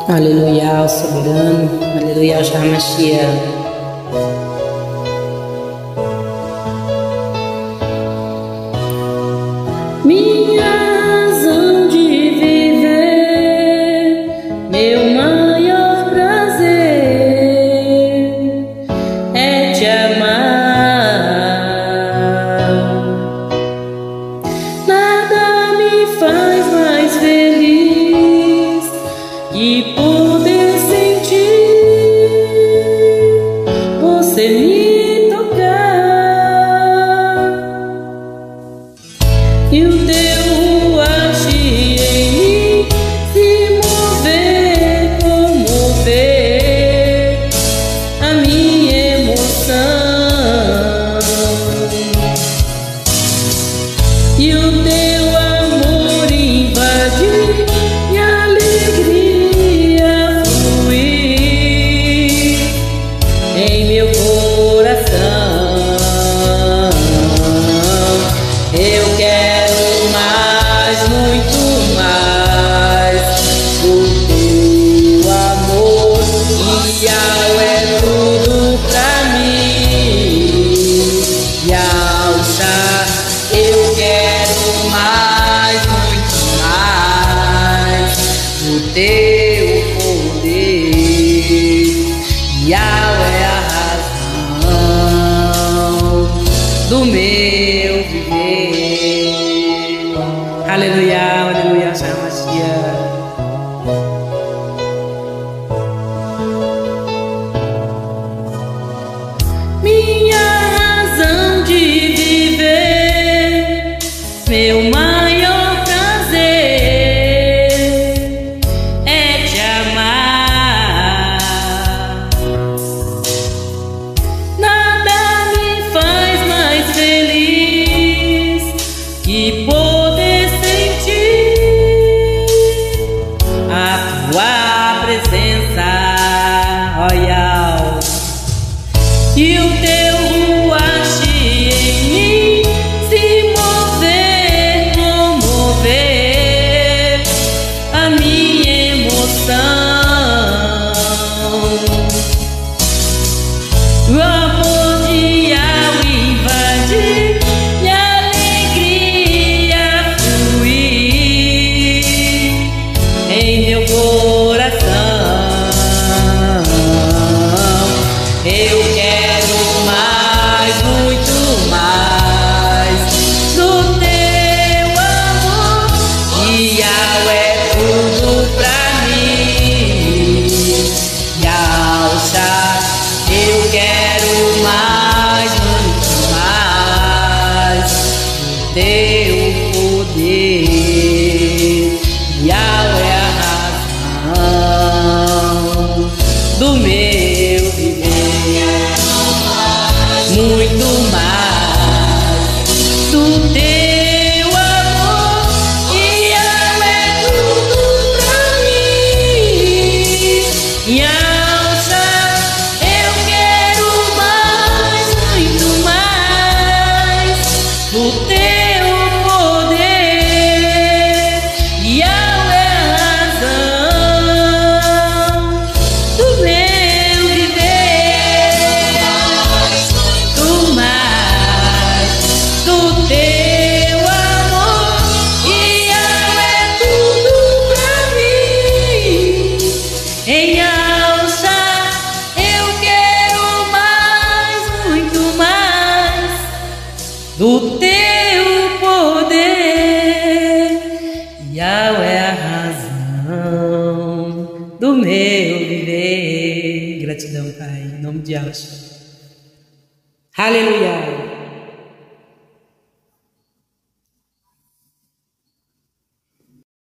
Aleluia ao soberano, aleluia ao Shamashiach. Minha razão de viver, meu maior prazer é te amar. Nada me faz mais feliz que poder sentir você me tocar e o teu agir em mim se mover, comover a minha emoção e o teu amor invadir e a alegria fluir em meu coração. Eu quero mais, muito mais o teu amor, Yahweh é tudo pra mim. Yahusha, eu quero mais, muito mais o teu poder. Yahweh é a razão do meu viver. Aleluia, aleluia, Shamashiach. Minha razão de viver, meu maior prazer é te amar. Nada me faz mais feliz que poder sentir a tua presença, ó Yahweh, e o teu agir em mim se mover, comover a minha emoção. O amor de Yahweh invadir e a alegria fluir em meu coração. Eu quero mais, muito mais do teu amor, Yahweh é tudo pra mim. Yahusha, eu quero mais, muito mais do teu poder. Yahweh é a razão do meu viver. Muito mais do teu amor, Yahweh é tudo pra mim. Yahusha, eu quero mais, muito mais do teu poder. Yahweh é a razão do meu viver. Do mais do teu amor, Yahweh é tudo pra mim. Em Yahusha, eu quero mais, muito mais do teu poder. Yahweh é a razão do meu viver. Gratidão, Pai, em nome de Yahusha. Aleluia.